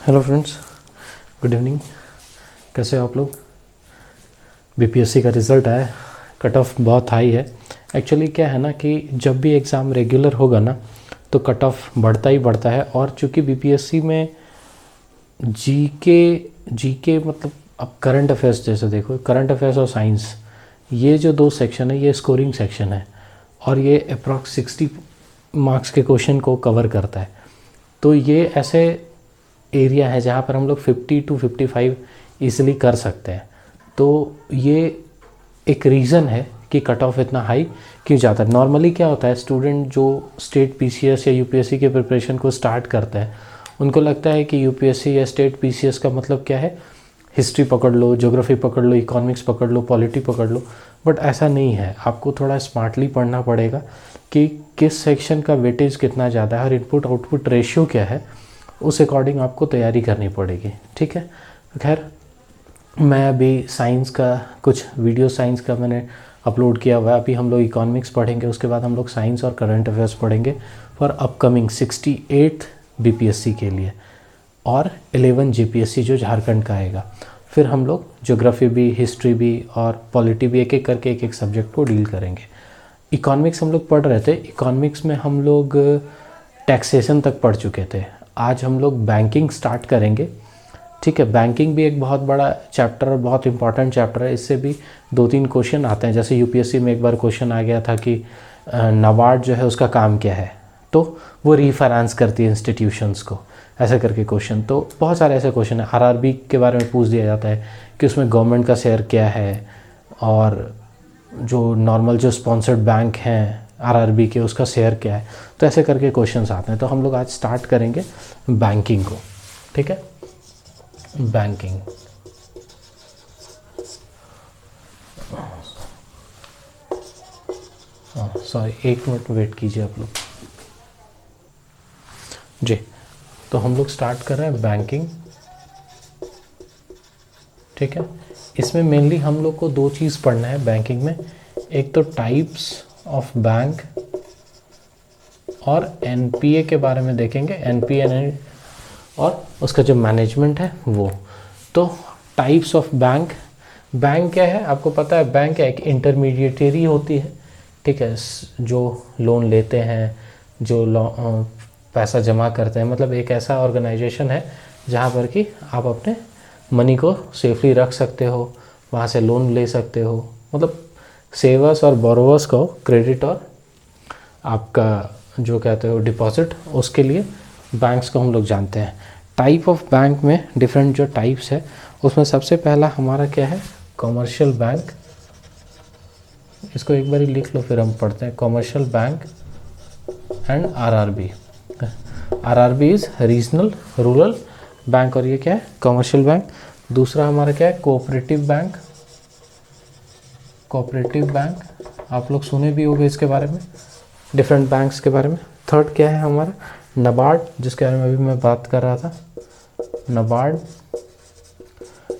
Hello friends, good evening. कैसे हो आप लोग? बीपीएससी का रिज़ल्ट आया, कट ऑफ बहुत हाई है। एक्चुअली क्या है ना कि जब भी एग्ज़ाम रेगुलर होगा ना तो कट ऑफ बढ़ता ही बढ़ता है। और चूँकि बीपीएससी में जीके मतलब अब करंट अफेयर्स जैसे देखो, करंट अफेयर्स और साइंस, ये जो दो सेक्शन है ये स्कोरिंग सेक्शन है और ये अप्रॉक्स 60 मार्क्स के क्वेश्चन को कवर करता है। तो ये ऐसे एरिया है जहाँ पर हम लोग 50 to 55 ईज़िली कर सकते हैं। तो ये एक रीज़न है कि कट ऑफ इतना हाई क्यों जाता है। नॉर्मली क्या होता है, स्टूडेंट जो स्टेट पीसीएस या यूपीएससी के प्रिपरेशन को स्टार्ट करता है उनको लगता है कि यूपीएससी या स्टेट पीसीएस का मतलब क्या है, हिस्ट्री पकड़ लो, ज्योग्राफी पकड़ लो, इकोनॉमिक्स पकड़ लो, पॉलिटी पकड़ लो। बट ऐसा नहीं है, आपको थोड़ा स्मार्टली पढ़ना पड़ेगा कि किस सेक्शन का वेटेज कितना ज़्यादा है और इनपुट आउटपुट रेशियो क्या है, उस अकॉर्डिंग आपको तैयारी करनी पड़ेगी। ठीक है। खैर, मैं अभी साइंस का कुछ वीडियो साइंस का मैंने अपलोड किया हुआ है। अभी हम लोग इकोनॉमिक्स पढ़ेंगे, उसके बाद हम लोग साइंस और करंट अफेयर्स पढ़ेंगे फॉर अपकमिंग 68 बीपीएससी के लिए और 11 जीपीएससी जो झारखंड का आएगा। फिर हम लोग ज्योग्राफी भी, हिस्ट्री भी और पॉलिटी भी एक एक करके एक एक सब्जेक्ट को डील करेंगे। इकोनॉमिक्स हम लोग पढ़ रहे थे, इकोनॉमिक्स में हम लोग टैक्सेशन तक पढ़ चुके थे। आज हम लोग बैंकिंग स्टार्ट करेंगे। ठीक है, बैंकिंग भी एक बहुत बड़ा चैप्टर और बहुत इंपॉर्टेंट चैप्टर है। इससे भी 2-3 क्वेश्चन आते हैं। जैसे यूपीएससी में एक बार क्वेश्चन आ गया था कि नाबार्ड जो है उसका काम क्या है, तो वो रीफाइनेंस करती है इंस्टीट्यूशंस को, ऐसे करके क्वेश्चन। तो बहुत सारे ऐसे क्वेश्चन है। आरआरबी के बारे में पूछ दिया जाता है कि उसमें गवर्नमेंट का शेयर क्या है, और जो नॉर्मल जो स्पॉन्सर्ड बैंक हैं आरआरबी के, उसका शेयर क्या है। तो ऐसे करके क्वेश्चंस आते हैं। तो हम लोग आज स्टार्ट करेंगे बैंकिंग को। ठीक है, बैंकिंग। सॉरी, 1 मिनट वेट कीजिए आप लोग जी। तो हम लोग स्टार्ट कर रहे हैं बैंकिंग। ठीक है, इसमें मेनली हम लोग को 2 चीज़ पढ़ना है बैंकिंग में। एक तो टाइप्स ऑफ बैंक और एनपीए के बारे में देखेंगे, एनपीए और उसका जो मैनेजमेंट है वो। तो टाइप्स ऑफ बैंक, बैंक क्या है आपको पता है? बैंक एक इंटरमीडिएटरी होती है। ठीक है, जो लोन लेते हैं, जो पैसा जमा करते हैं, मतलब एक ऐसा ऑर्गेनाइजेशन है जहाँ पर कि आप अपने मनी को सेफली रख सकते हो, वहाँ से लोन ले सकते हो। मतलब सेवर्स और बोरोवर्स को क्रेडिट और आपका जो कहते हो डिपॉजिट, उसके लिए बैंक्स को हम लोग जानते हैं। टाइप ऑफ बैंक में डिफरेंट जो टाइप्स है, उसमें सबसे पहला हमारा क्या है, कॉमर्शियल बैंक। इसको एक बार ही लिख लो फिर हम पढ़ते हैं। Commercial bank and RRB. RRB is regional rural bank और ये क्या है, कॉमर्शियल बैंक। दूसरा हमारा क्या है, कोऑपरेटिव बैंक। कोऑपरेटिव बैंक आप लोग सुने भी होंगे इसके बारे में, डिफरेंट बैंक्स के बारे में। थर्ड क्या है हमारा, नाबार्ड, जिसके बारे में अभी मैं बात कर रहा था, नाबार्ड।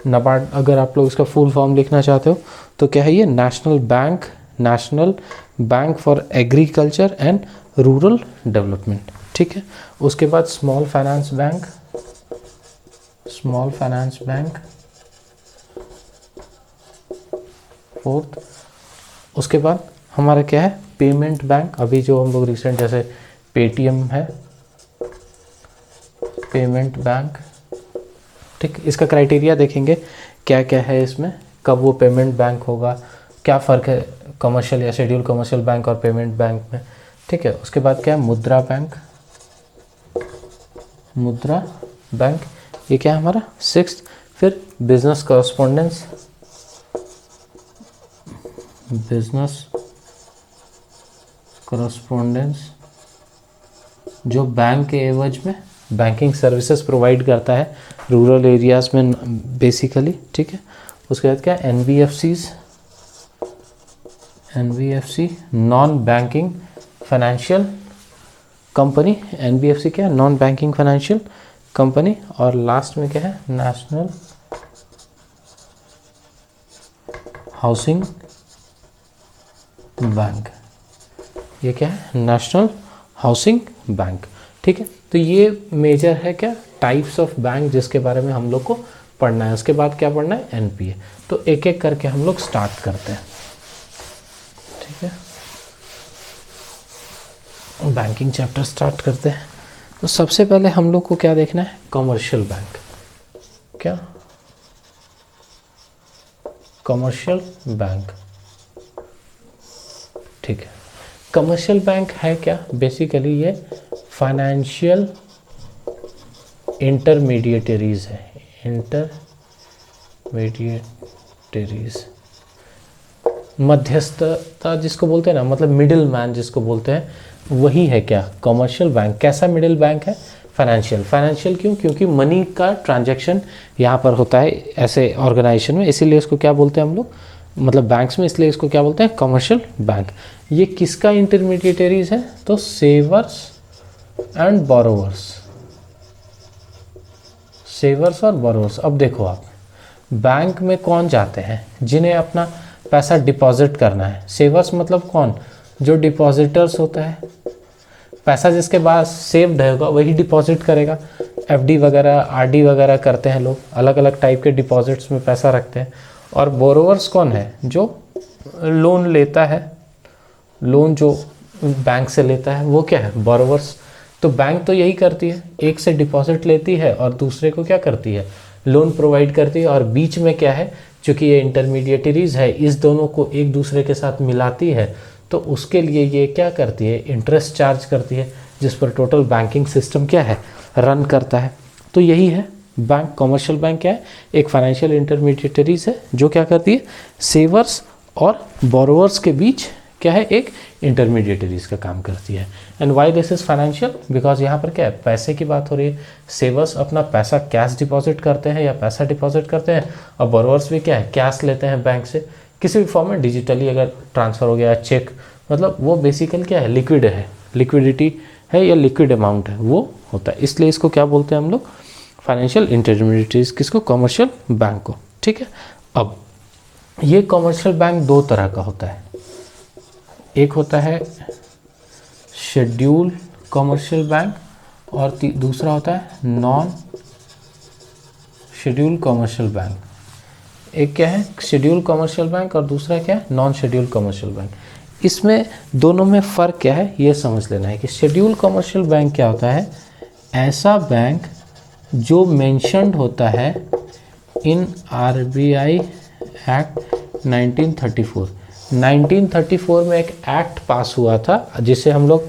नाबार्ड अगर आप लोग इसका फुल फॉर्म लिखना चाहते हो तो क्या है ये, national bank for agriculture and rural development. ठीक है, उसके बाद small finance bank, small finance bank fourth. उसके बाद हमारा क्या है, पेमेंट बैंक। अभी जो हम लोग रिसेंट जैसे पेटीएम है, पेमेंट बैंक। ठीक, इसका क्राइटेरिया देखेंगे क्या क्या है इसमें, कब वो पेमेंट बैंक होगा, क्या फ़र्क है कमर्शियल या शेड्यूल कमर्शियल बैंक और पेमेंट बैंक में। ठीक है, उसके बाद क्या है, मुद्रा बैंक। मुद्रा बैंक ये क्या है हमारा, 6th। फिर बिजनेस कॉरस्पॉन्डेंस, बिजनेस कॉरस्पॉन्डेंस जो बैंक के एवज में बैंकिंग सर्विसेज प्रोवाइड करता है रूरल एरियाज़ में बेसिकली। ठीक है, उसके बाद क्या, NBFCs, NBFC non banking financial company. NBFC क्या है, नॉन बैंकिंग फाइनेंशियल कंपनी। और लास्ट में क्या है, नेशनल हाउसिंग बैंक। ये क्या है, नेशनल हाउसिंग बैंक। ठीक है, तो ये मेजर है क्या, टाइप्स ऑफ बैंक जिसके बारे में हम लोग को पढ़ना है। उसके बाद क्या पढ़ना है, एनपीए। तो एक एक करके हम लोग स्टार्ट करते हैं, ठीक है। बैंकिंग चैप्टर स्टार्ट करते हैं। तो सबसे पहले हम लोग को क्या देखना है, कमर्शियल बैंक। क्या, कमर्शियल बैंक, ठीक है। कमर्शियल बैंक है क्या, बेसिकली ये फाइनेंशियल इंटरमीडिएटरीज है, इंटरमीडिएटरीज, मध्यस्थता जिसको बोलते हैं ना, मतलब मिडिल मैन जिसको बोलते हैं, वही है क्या, कमर्शियल बैंक। कैसा मिडिल बैंक है, फाइनेंशियल। फाइनेंशियल क्यों, क्योंकि मनी का ट्रांजैक्शन यहाँ पर होता है ऐसे ऑर्गेनाइजेशन में, इसीलिए इसको क्या बोलते हैं हम लोग, मतलब बैंक्स में, इसलिए इसको क्या बोलते हैं, कमर्शियल बैंक। ये किसका इंटरमीडिएटरीज है, तो सेवर्स एंड बोरोवर्स, सेवर्स और बोरोवर्स। अब देखो आप, बैंक में कौन जाते हैं, जिन्हें अपना पैसा डिपॉजिट करना है। सेवर्स मतलब कौन, जो डिपॉजिटर्स होता है, पैसा जिसके पास सेव्ड होगा वही डिपॉजिट करेगा। एफडी वगैरह, आरडी वगैरह करते हैं लोग, अलग अलग टाइप के डिपॉजिट्स में पैसा रखते हैं। और बोरोवर्स कौन है, जो लोन लेता है, लोन जो बैंक से लेता है वो क्या है, बोरोवर्स। तो बैंक तो यही करती है, एक से डिपॉजिट लेती है और दूसरे को क्या करती है, लोन प्रोवाइड करती है। और बीच में क्या है, चूँकि ये इंटरमीडिएटरीज है, इस दोनों को एक दूसरे के साथ मिलाती है, तो उसके लिए ये क्या करती है, इंटरेस्ट चार्ज करती है, जिस पर टोटल बैंकिंग सिस्टम क्या है, रन करता है। तो यही है बैंक। कमर्शियल बैंक क्या है, एक फाइनेंशियल इंटरमीडिएटरीज है जो क्या करती है, सेवर्स और बोरोवर्स के बीच क्या है, एक इंटरमीडिएटरीज का काम करती है। And why this is financial, because यहाँ पर क्या है, पैसे की बात हो रही है। सेवर्स अपना पैसा कैश डिपॉजिट करते हैं या पैसा डिपॉजिट करते हैं, और बोरोवर्स भी क्या है, कैश लेते हैं बैंक से, किसी भी फॉर्म में डिजिटली अगर ट्रांसफ़र हो गया, चेक, मतलब वो बेसिकली क्या है, लिक्विड है, लिक्विडिटी है या लिक्विड अमाउंट है, वो होता है। इसलिए इसको क्या बोलते हैं हम लोग, फाइनेंशियल इंटरमीडिएटरीज, किसको, कमर्शियल बैंक को, ठीक है। अब ये कमर्शियल बैंक दो तरह का होता है, एक होता है शेड्यूल कमर्शियल बैंक और दूसरा होता है नॉन शेड्यूल कमर्शियल बैंक। एक क्या है, शेड्यूल कमर्शियल बैंक और दूसरा क्या है, नॉन शेड्यूल कमर्शियल बैंक। इसमें दोनों में फ़र्क क्या है, ये समझ लेना है कि शेड्यूल कमर्शियल बैंक क्या होता है, ऐसा बैंक जो मेंशन्ड होता है इन आरबीआई एक्ट 1934। 1934 में एक एक्ट पास हुआ था जिसे हम लोग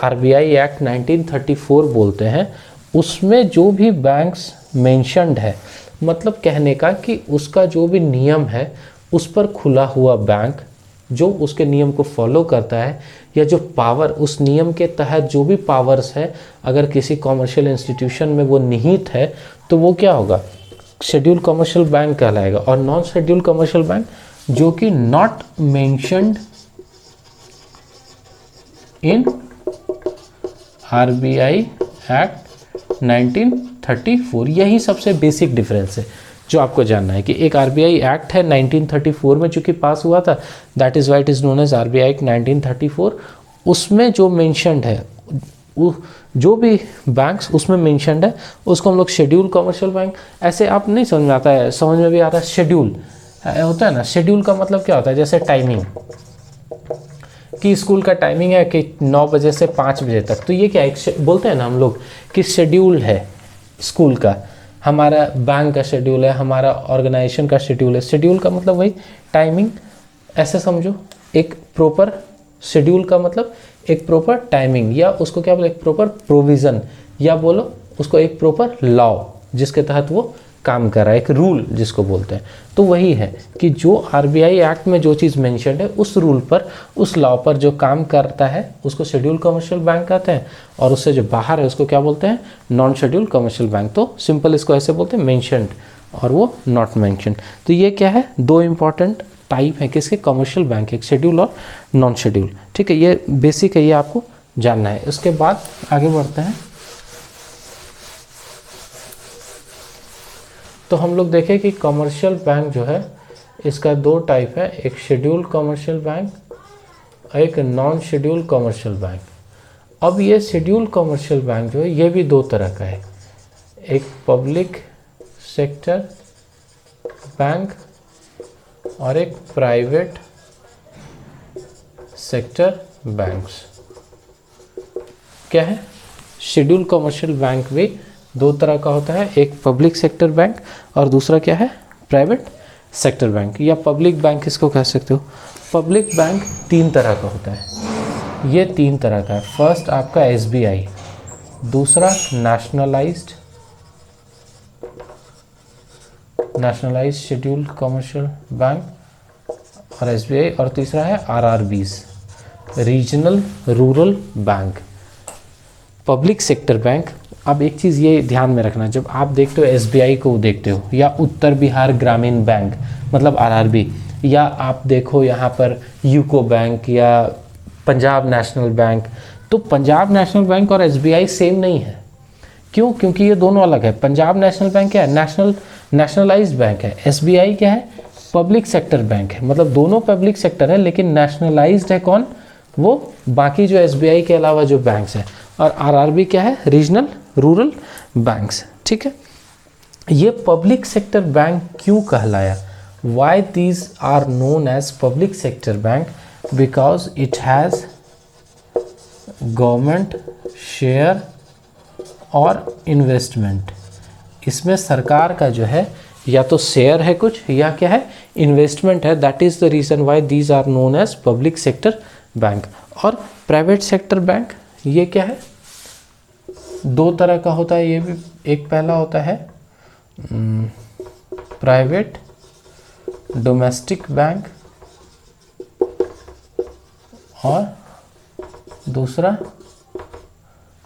आरबीआई एक्ट 1934 बोलते हैं। उसमें जो भी बैंक्स मेंशन्ड है, मतलब कहने का कि उसका जो भी नियम है उस पर खुला हुआ बैंक, जो उसके नियम को फॉलो करता है, या जो पावर उस नियम के तहत जो भी पावर्स है, अगर किसी कॉमर्शियल इंस्टीट्यूशन में वो निहित है, तो वो क्या होगा, शेड्यूल कमर्शियल बैंक कहलाएगा। और नॉन शेड्यूल कमर्शियल बैंक जो कि not mentioned in RBI act 1934, यही सबसे बेसिक डिफरेंस है जो आपको जानना है कि एक आरबीआई एक्ट है 1934 में चूंकि पास हुआ था, that is why it is known as RBI act 1934। उसमें जो मेंशन्ड है, जो भी बैंक्स उसमें मेंशन्ड है, उसको हम लोग शेड्यूल कमर्शियल बैंक, ऐसे आप नहीं समझ में आता है, समझ में भी आ रहा है। शेड्यूल होता है ना, शेड्यूल का मतलब क्या होता है, जैसे टाइमिंग, कि स्कूल का टाइमिंग है कि 9 बजे से 5 बजे तक, तो ये क्या एक बोलते हैं ना हम लोग कि शेड्यूल है स्कूल का, हमारा बैंक का शेड्यूल है, हमारा ऑर्गेनाइजेशन का शेड्यूल है। शेड्यूल का मतलब वही टाइमिंग, ऐसे समझो, एक प्रॉपर शेड्यूल का मतलब एक प्रॉपर टाइमिंग, या उसको क्या बोलो, एक प्रॉपर प्रोविज़न, या बोलो उसको एक प्रॉपर लॉ जिसके तहत वो काम कर रहा है, एक रूल जिसको बोलते हैं। तो वही है कि जो आरबीआई एक्ट में जो चीज़ मेंशन्ड है, उस रूल पर, उस लॉ पर जो काम करता है उसको शेड्यूल कमर्शियल बैंक कहते हैं, और उससे जो बाहर है उसको क्या बोलते हैं, नॉन शेड्यूल कमर्शियल बैंक। तो सिंपल इसको ऐसे बोलते हैं, मेंशन्ड और वो नॉट मेंशन्ड। तो ये क्या है, दो इंपॉर्टेंट टाइप है किसके, कमर्शियल बैंक, एक शेड्यूल और नॉन शेड्यूल, ठीक है। ये बेसिक है, ये आपको जानना है। उसके बाद आगे बढ़ते हैं। तो हम लोग देखें कि कमर्शियल बैंक जो है इसका दो टाइप है, एक शेड्यूल कमर्शियल बैंक, एक नॉन शेड्यूल कमर्शियल बैंक। अब ये शेड्यूल कमर्शियल बैंक जो है ये भी दो तरह का है, एक पब्लिक सेक्टर बैंक और एक प्राइवेट सेक्टर बैंक्स। क्या है, शेड्यूल कमर्शियल बैंक भी दो तरह का होता है, एक पब्लिक सेक्टर बैंक और दूसरा क्या है, प्राइवेट सेक्टर बैंक या पब्लिक बैंक इसको कह सकते हो। पब्लिक बैंक तीन तरह का होता है, ये तीन तरह का है। फर्स्ट आपका एसबीआई, दूसरा नेशनलाइज्ड शेड्यूल कमर्शियल बैंक और एसबीआई, और तीसरा है RRBs, regional rural bank. Public sector bank, अब एक चीज़ ये ध्यान में रखना, जब आप देखते हो एसबीआई को देखते हो या उत्तर बिहार ग्रामीण बैंक मतलब आरआरबी, या आप देखो यहाँ पर यूको बैंक या पंजाब नेशनल बैंक, तो पंजाब नेशनल बैंक और एसबीआई सेम नहीं है। क्यों? क्योंकि ये दोनों अलग है। पंजाब नेशनल बैंक क्या है, नेशनलाइज्ड बैंक है। एसबीआई क्या है, पब्लिक सेक्टर बैंक है। मतलब दोनों पब्लिक सेक्टर है लेकिन नेशनलाइज्ड है कौन, वो बाकी जो एसबीआई के अलावा जो बैंक्स हैं। और आरआरबी क्या है, रीजनल रूरल बैंक्स। ठीक है, ये पब्लिक सेक्टर बैंक क्यों कहलाया, why these are known as public sector bank, because it has government share और इन्वेस्टमेंट। इसमें सरकार का जो है या तो शेयर है कुछ या क्या है, इन्वेस्टमेंट है। That is the reason why these are known as public sector bank. और प्राइवेट सेक्टर बैंक ये क्या है, दो तरह का होता है ये भी। एक पहला होता है प्राइवेट डोमेस्टिक बैंक और दूसरा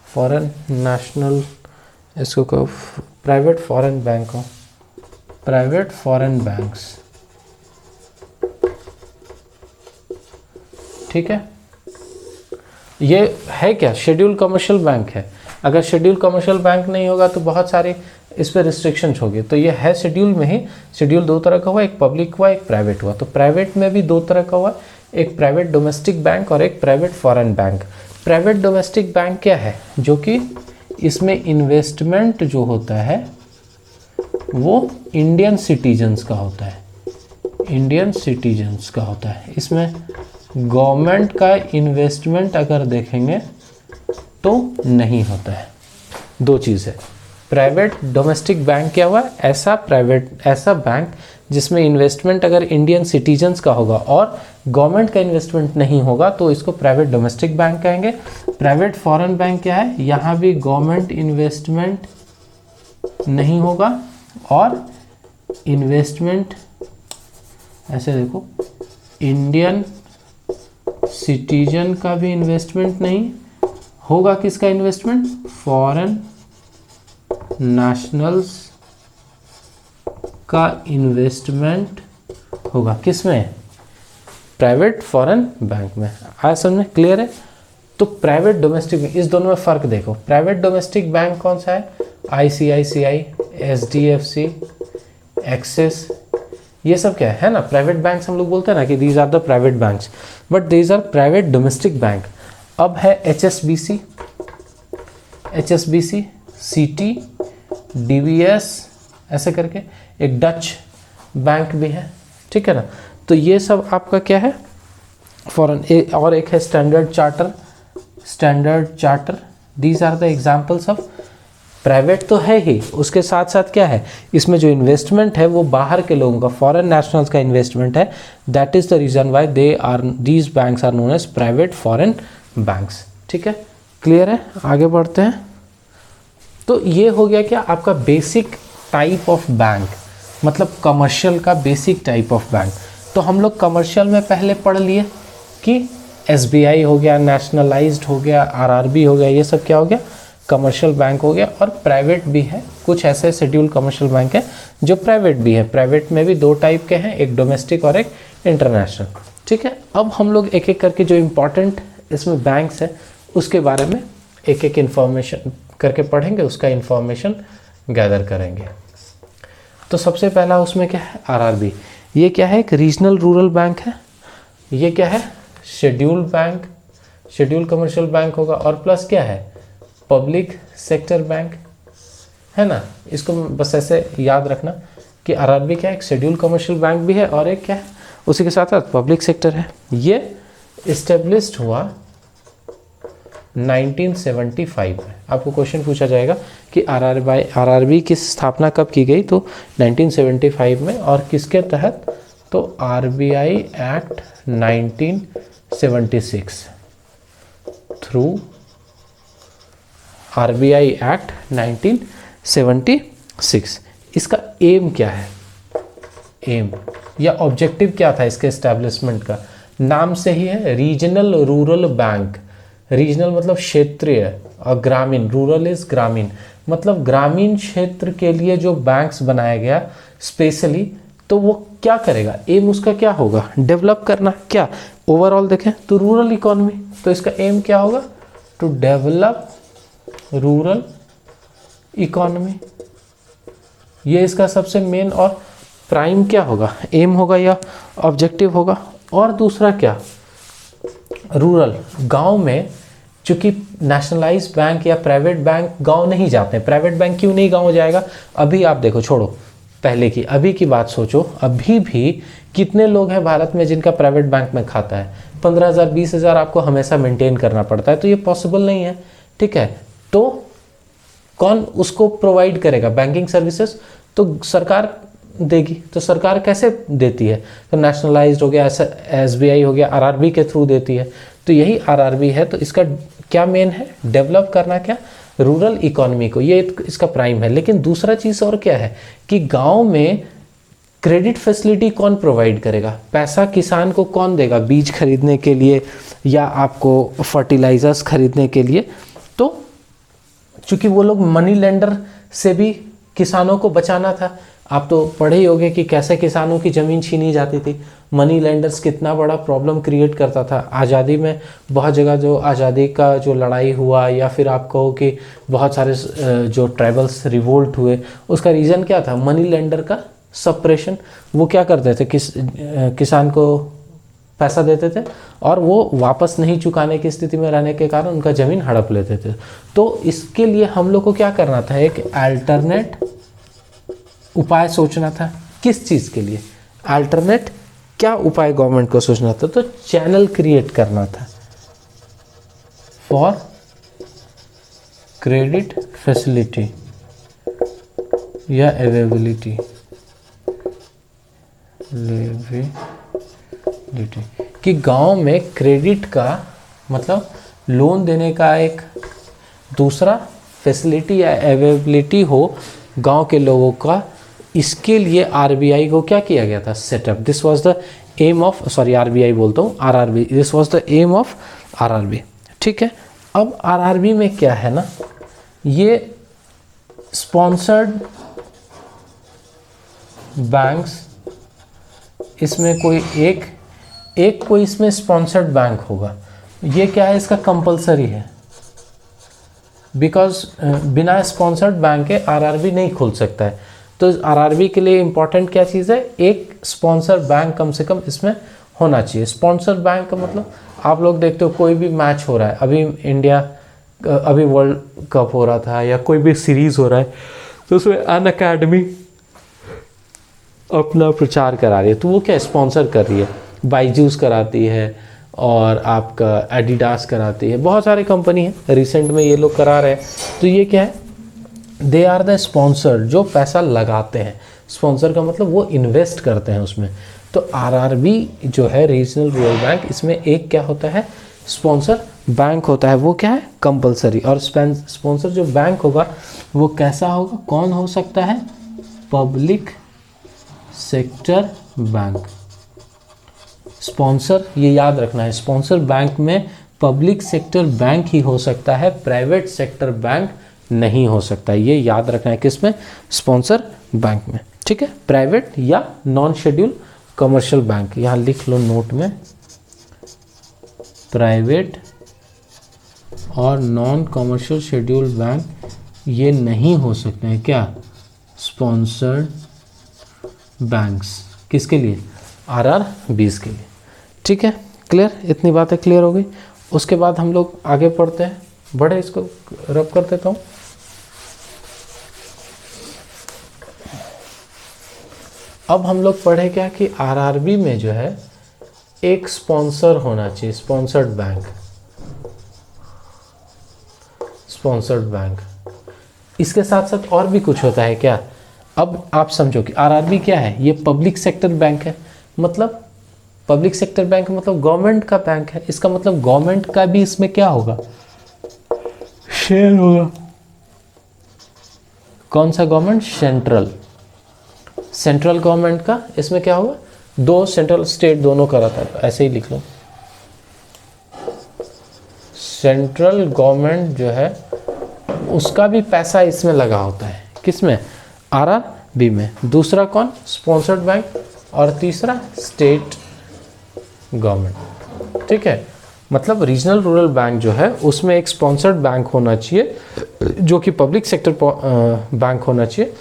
फॉरेन नेशनल, इसको कहो प्राइवेट फॉरेन बैंक हो, प्राइवेट फॉरेन बैंक्स। ठीक है, ये है क्या, शेड्यूल कमर्शियल बैंक है। अगर शेड्यूल कमर्शियल बैंक नहीं होगा तो बहुत सारे इस पर रिस्ट्रिक्शंस होगी। तो ये है शेड्यूल में ही। शेड्यूल दो तरह का हुआ, एक पब्लिक हुआ एक प्राइवेट हुआ। तो प्राइवेट में भी दो तरह का हुआ, एक प्राइवेट डोमेस्टिक बैंक और एक private foreign bank. Private domestic bank क्या है, जो कि इसमें इन्वेस्टमेंट जो होता है वो इंडियन सिटीजन्स का होता है, इंडियन सिटीजन्स का होता है। इसमें गवर्नमेंट का इन्वेस्टमेंट अगर देखेंगे तो नहीं होता है। दो चीज़ है, प्राइवेट डोमेस्टिक बैंक क्या हुआ, ऐसा बैंक जिसमें इन्वेस्टमेंट अगर इंडियन सिटीजन्स का होगा और गवर्नमेंट का इन्वेस्टमेंट नहीं होगा तो इसको प्राइवेट डोमेस्टिक बैंक कहेंगे। प्राइवेट फॉरेन बैंक क्या है, यहाँ भी गवर्नमेंट इन्वेस्टमेंट नहीं होगा और इन्वेस्टमेंट ऐसे देखो, इंडियन सिटीजन का भी इन्वेस्टमेंट नहीं होगा। किसका इन्वेस्टमेंट, फॉरेन नेशनल्स का इन्वेस्टमेंट होगा। किसमें, प्राइवेट फॉरेन बैंक में। आज समझ क्लियर है। तो प्राइवेट डोमेस्टिक, इस दोनों में फ़र्क देखो। प्राइवेट डोमेस्टिक बैंक कौन सा है, आईसीआईसीआई, एचडीएफसी, एक्सिस, ये सब क्या है ना प्राइवेट बैंक्स। हम लोग बोलते हैं ना कि these are the private banks, but these are private domestic bank. अब है एचएसबीसी, सीटी, डीवीएस, ऐसे करके एक डच बैंक भी है। ठीक है ना, तो ये सब आपका क्या है, फॉरेन। और एक है Standard Charter. These are the examples of private. तो है ही, उसके साथ साथ क्या है, इसमें जो इन्वेस्टमेंट है वो बाहर के लोगों का, फॉरेन नेशनल्स का इन्वेस्टमेंट है। That is the reason why these banks are known as private foreign banks. ठीक है, क्लियर है। आगे बढ़ते हैं। तो ये हो गया क्या आपका बेसिक टाइप ऑफ बैंक, मतलब कमर्शियल का बेसिक टाइप ऑफ बैंक। तो हम लोग कमर्शियल में पहले पढ़ लिए कि एसबीआई हो गया, नेशनलाइज्ड हो गया, आरआरबी हो गया, ये सब क्या हो गया, कमर्शियल बैंक हो गया। और प्राइवेट भी है, कुछ ऐसे शेड्यूल कमर्शियल बैंक है जो प्राइवेट भी है। प्राइवेट में भी दो टाइप के हैं, एक डोमेस्टिक और एक इंटरनेशनल। ठीक है, अब हम लोग एक एक करके जो इम्पोर्टेंट इसमें बैंक्स है उसके बारे में एक एक इन्फॉर्मेशन करके पढ़ेंगे, उसका इन्फॉर्मेशन गैदर करेंगे। तो सबसे पहला उसमें क्या है, आरआरबी। ये क्या है, एक रीजनल रूरल बैंक है। ये क्या है, schedule bank, schedule commercial bank होगा। और प्लस क्या है, पब्लिक सेक्टर बैंक। है ना। इसको बस ऐसे याद रखना कि आरआरबी क्या है, एक शेड्यूल कमर्शियल बैंक भी है और एक क्या है उसी के साथ साथ पब्लिक सेक्टर है। ये इस्टेब्लिश्ड हुआ 1975 में। आपको क्वेश्चन पूछा जाएगा कि आरआरबी की स्थापना कब की गई, तो 1975 में, और किसके तहत, तो RBI act 1976 through RBI act 1976। इसका एम क्या है, एम या ऑब्जेक्टिव क्या था इसके एस्टेब्लिशमेंट का, नाम से ही है, रीजनल रूरल बैंक। रीजनल मतलब क्षेत्रीय और ग्रामीण, रूरल इज ग्रामीण, मतलब ग्रामीण क्षेत्र के लिए जो बैंक्स बनाया गया स्पेशली, तो वो क्या करेगा, एम उसका क्या होगा, डेवलप करना। क्या ओवरऑल देखें तो रूरल इकोनॉमी, तो इसका एम क्या होगा, टू डेवलप रूरल इकोनॉमी। ये इसका सबसे मेन और प्राइम क्या होगा, एम होगा या ऑब्जेक्टिव होगा। और दूसरा क्या, रूरल, गांव में चूंकि नेशनलाइज्ड बैंक या प्राइवेट बैंक गांव नहीं जाते। प्राइवेट बैंक क्यों नहीं गांव जाएगा, अभी आप देखो, छोड़ो पहले की, अभी की बात सोचो, अभी भी कितने लोग हैं भारत में जिनका प्राइवेट बैंक में खाता है, 15,000 20,000 आपको हमेशा मेंटेन करना पड़ता है, तो ये पॉसिबल नहीं है। ठीक है, तो कौन उसको प्रोवाइड करेगा बैंकिंग सर्विसेज, तो सरकार देगी। तो सरकार कैसे देती है, तो नेशनलाइज्ड हो गया, एसबीआई हो गया, आरआरबी के थ्रू देती है। तो यही आरआरबी है, तो इसका क्या मेन है, डेवलप करना क्या, रूरल इकोनॉमी को, ये इसका प्राइम है। लेकिन दूसरा चीज़ और क्या है कि गांव में क्रेडिट फैसिलिटी कौन प्रोवाइड करेगा, पैसा किसान को कौन देगा, बीज खरीदने के लिए या आपको फर्टिलाइजर्स खरीदने के लिए। तो चूंकि वो लोग मनी लेंडर से भी किसानों को बचाना था। आप तो पढ़े ही होंगे कि कैसे किसानों की ज़मीन छीनी जाती थी, मनी लेंडर्स कितना बड़ा प्रॉब्लम क्रिएट करता था। आज़ादी में बहुत जगह जो आज़ादी का जो लड़ाई हुआ, या फिर आप कहो कि बहुत सारे जो ट्राइबल्स रिवोल्ट हुए, उसका रीज़न क्या था, मनी लेंडर का सप्रेशन। वो क्या करते थे, किसान को पैसा देते थे और वो वापस नहीं चुकाने की स्थिति में रहने के कारण उनका ज़मीन हड़प लेते थे। तो इसके लिए हम लोग को क्या करना था, एक अल्टरनेट उपाय सोचना था। किस चीज़ के लिए, अल्टरनेट क्या उपाय गवर्नमेंट को सोचना था, तो चैनल क्रिएट करना था फॉर क्रेडिट फैसिलिटी या अवेलेबिलिटी कि गांव में क्रेडिट का मतलब लोन देने का एक दूसरा फैसिलिटी या अवेलेबिलिटी हो गांव के लोगों का। इसके लिए आरबीआई को क्या किया गया था, setup. This was the aim of, sorry RBI बोलता हूँ, RRB, this was the aim of RRB. ठीक है, अब आरआरबी में क्या है ना, ये स्पॉन्सर्ड बैंक्स, इसमें कोई एक कोई इसमें स्पॉन्सर्ड बैंक होगा। ये क्या है, इसका कंपलसरी है, बिकॉज बिना स्पॉन्सर्ड बैंक के आरआरबी नहीं खुल सकता है। तो आरआरबी के लिए इंपॉर्टेंट क्या चीज़ है, एक स्पॉन्सर बैंक कम से कम इसमें होना चाहिए। स्पॉन्सर बैंक का मतलब आप लोग देखते हो कोई भी मैच हो रहा है, अभी वर्ल्ड कप हो रहा था या कोई भी सीरीज़ हो रहा है, तो उसमें अन अकेडमी अपना प्रचार करा रही है, तो वो क्या स्पॉन्सर कर रही है, बाईजूस कराती है और आपका एडिडास कराती है, बहुत सारे कंपनी है, रिसेंट में ये लोग करा रहे हैं। तो ये क्या है, दे आर द स्पॉन्सर, जो पैसा लगाते हैं। स्पॉन्सर का मतलब वो इन्वेस्ट करते हैं उसमें। तो आरआरबी जो है रीजनल रूरल बैंक, इसमें एक क्या होता है, स्पॉन्सर बैंक होता है, वो क्या है, कंपलसरी। और स्पॉन्सर जो बैंक होगा वो कैसा होगा, कौन हो सकता है, पब्लिक सेक्टर बैंक। स्पॉन्सर, ये याद रखना है, स्पॉन्सर बैंक में पब्लिक सेक्टर बैंक ही हो सकता है, प्राइवेट सेक्टर बैंक नहीं हो सकता। ये याद रखना है, किसमें, स्पॉन्सर बैंक में। ठीक है, प्राइवेट या नॉन शेड्यूल कमर्शियल बैंक, यहाँ लिख लो नोट में, प्राइवेट और नॉन कमर्शियल शेड्यूल बैंक ये नहीं हो सकते हैं, क्या, स्पॉन्सर्ड बैंक्स। किसके लिए, आरआरबीज के लिए। ठीक है, क्लियर, इतनी बातें क्लियर हो गई। उसके बाद हम लोग आगे पढ़ते हैं, बड़े इसको रब कर देता हूँ। अब हम लोग पढ़े क्या कि आरआरबी में जो है एक स्पॉन्सर होना चाहिए, स्पॉन्सर्ड बैंक, स्पॉन्सर्ड बैंक। इसके साथ साथ और भी कुछ होता है क्या? अब आप समझो कि आरआरबी क्या है, ये पब्लिक सेक्टर बैंक है। मतलब पब्लिक सेक्टर बैंक मतलब गवर्नमेंट का बैंक है। इसका मतलब गवर्नमेंट का भी इसमें क्या होगा, शेयर होगा। कौन सा गवर्नमेंट? सेंट्रल, सेंट्रल गवर्नमेंट का इसमें क्या होगा, दो सेंट्रल स्टेट दोनों का रहता है, ऐसे ही लिख लो। सेंट्रल गवर्नमेंट जो है उसका भी पैसा इसमें लगा होता है। किसमें? आरआरबी में। दूसरा कौन? Sponsored bank. और तीसरा स्टेट गवर्नमेंट। ठीक है, मतलब रीजनल रूरल बैंक जो है उसमें एक स्पॉन्सर्ड बैंक होना चाहिए जो कि पब्लिक सेक्टर बैंक होना चाहिए।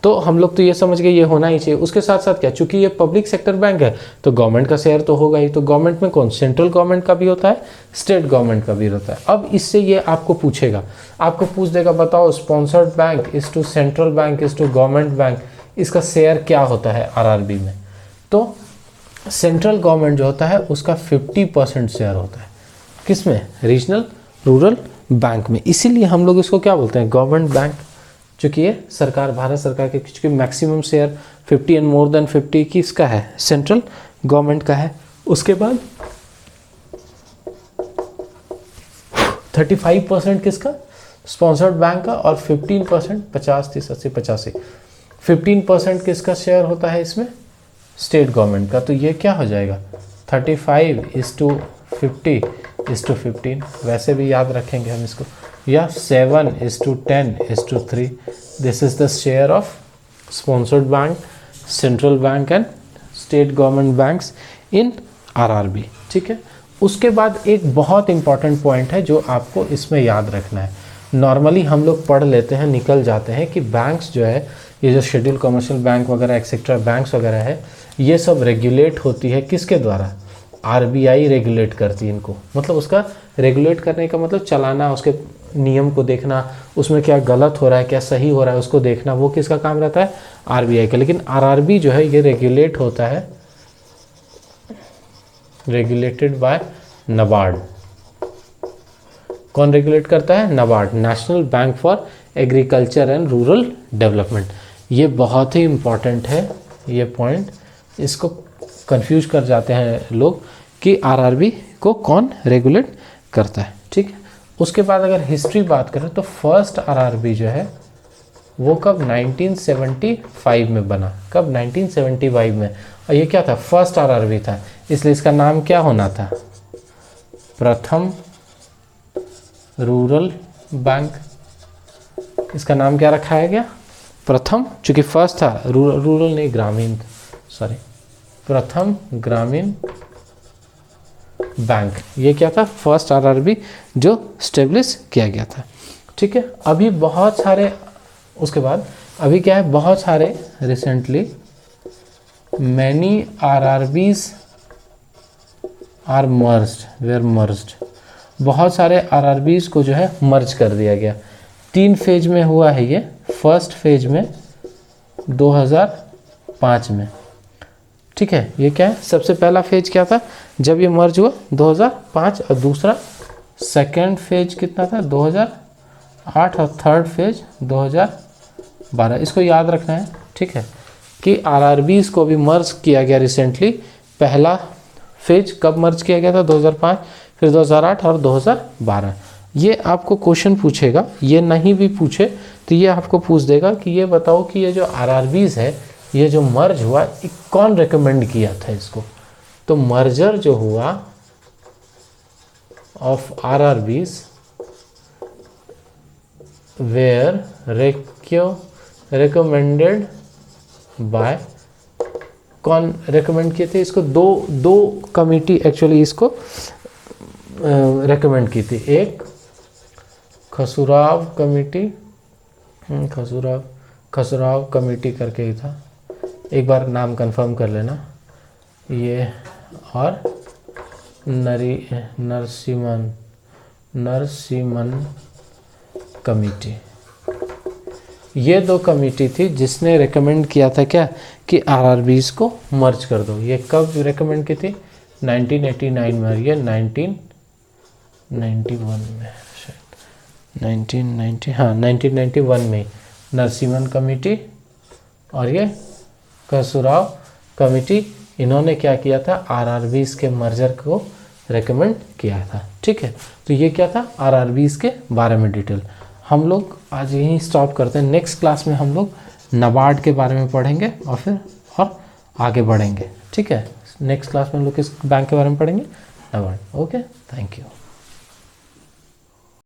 तो हम लोग तो ये समझ गए ये होना ही चाहिए। उसके साथ साथ क्या, चूंकि ये पब्लिक सेक्टर बैंक है तो गवर्नमेंट का शेयर तो होगा ही। तो गवर्नमेंट में कौन? सेंट्रल गवर्नमेंट का भी होता है, स्टेट गवर्नमेंट का भी रहता है। अब इससे ये आपको पूछेगा, आपको पूछ देगा बताओ sponsored bank is to central bank is to government bank, इसका शेयर क्या होता है आरआरबी में? तो सेंट्रल गवर्नमेंट जो होता है उसका 50% शेयर होता है। किसमें? रीजनल रूरल बैंक में। इसीलिए हम लोग इसको क्या बोलते हैं? Government bank. चूँकि ये सरकार, भारत सरकार के, चूँकि maximum share 50 and more than 50 किसका है? सेंट्रल गवर्नमेंट का है। उसके बाद 35% किसका? स्पॉन्सर्ड बैंक का। और 15% 50 30 80 85 15% किसका शेयर होता है इसमें? स्टेट गवर्नमेंट का। तो ये क्या हो जाएगा? 35:50:15। वैसे भी याद रखेंगे हम इसको, या 7:10:3। This is the share of sponsored bank, central bank and state government banks in RRB. ठीक है, उसके बाद एक बहुत इंपॉर्टेंट पॉइंट है जो आपको इसमें याद रखना है। नॉर्मली हम लोग पढ़ लेते हैं, निकल जाते हैं कि बैंक्स जो है, ये जो शेड्यूल कमर्शियल बैंक वगैरह एक्सेट्रा बैंक्स वगैरह है, ये सब रेगुलेट होती है किसके द्वारा? आरबीआई रेगुलेट करती है इनको। मतलब उसका रेगुलेट करने का मतलब चलाना, उसके नियम को देखना, उसमें क्या गलत हो रहा है क्या सही हो रहा है उसको देखना, वो किसका काम रहता है? आरबीआई का। लेकिन आरआरबी जो है ये रेगुलेट होता है, रेगुलेटेड बाय नबार्ड। कौन रेगुलेट करता है? NABARD, national bank for agriculture and rural development. ये बहुत ही इंपॉर्टेंट है ये पॉइंट, इसको कंफ्यूज कर जाते हैं लोग कि आरआरबी को कौन रेगुलेट करता है। ठीक है, उसके बाद अगर हिस्ट्री बात करें तो फर्स्ट आरआरबी जो है वो कब? 1975 में बना। कब? 1975 में। और ये क्या था? फर्स्ट आरआरबी था, इसलिए इसका नाम क्या होना था? प्रथम रूरल बैंक। इसका नाम क्या रखा है? क्या? प्रथम, चूंकि फर्स्ट था, रूरल नहीं, ग्रामीण, सॉरी, प्रथम ग्रामीण बैंक। ये क्या था? फर्स्ट आरआरबी जो स्टेब्लिश किया गया था। ठीक है, अभी बहुत सारे, उसके बाद अभी क्या है, बहुत सारे recently many RRBs are merged, were merged. बहुत सारे आरआरबीज को जो है मर्ज कर दिया गया। 3 फेज में हुआ है ये। फर्स्ट फेज में 2005 में। ठीक है, ये क्या है? सबसे पहला फेज क्या था जब ये मर्ज हुआ? 2005। और दूसरा सेकेंड फेज कितना था? 2008। और थर्ड फेज 2012। इसको याद रखना है। ठीक है, कि आरआरबीज को भी मर्ज किया गया रिसेंटली। पहला फेज कब मर्ज किया गया था? 2005, फिर 2008 और 2012। ये आपको क्वेश्चन पूछेगा, ये नहीं भी पूछे तो ये आपको पूछ देगा कि ये बताओ कि ये जो आरआरबीज है, ये जो मर्ज हुआ, कौन रेकमेंड किया था इसको? तो मर्जर जो हुआ of RRBs were recommended by, कौन रेकमेंड किए थे इसको? दो कमिटी एक्चुअली इसको रेकमेंड की थी। एक खसुराव कमेटी, खसुराव कमेटी करके ही था, एक बार नाम कंफर्म कर लेना ये। और नरसिम्हन कमेटी, ये दो कमेटी थी जिसने रेकमेंड किया था क्या कि आरआरबीज को मर्ज कर दो। ये कब रेकमेंड की थी? 1989 में, और ये 1991 में शायद, 1991 में नरसिम्हन कमेटी और ये कसुराव कमेटी, इन्होंने क्या किया था? आरआरबीज के मर्जर को रेकमेंड किया था। ठीक है, तो ये क्या था? आरआरबीज के बारे में डिटेल। हम लोग आज यहीं स्टॉप करते हैं। नेक्स्ट क्लास में हम लोग नाबार्ड के बारे में पढ़ेंगे और आगे बढ़ेंगे। ठीक है, नेक्स्ट क्लास में हम लोग किस बैंक के बारे में पढ़ेंगे? नाबार्ड। Okay, thank you.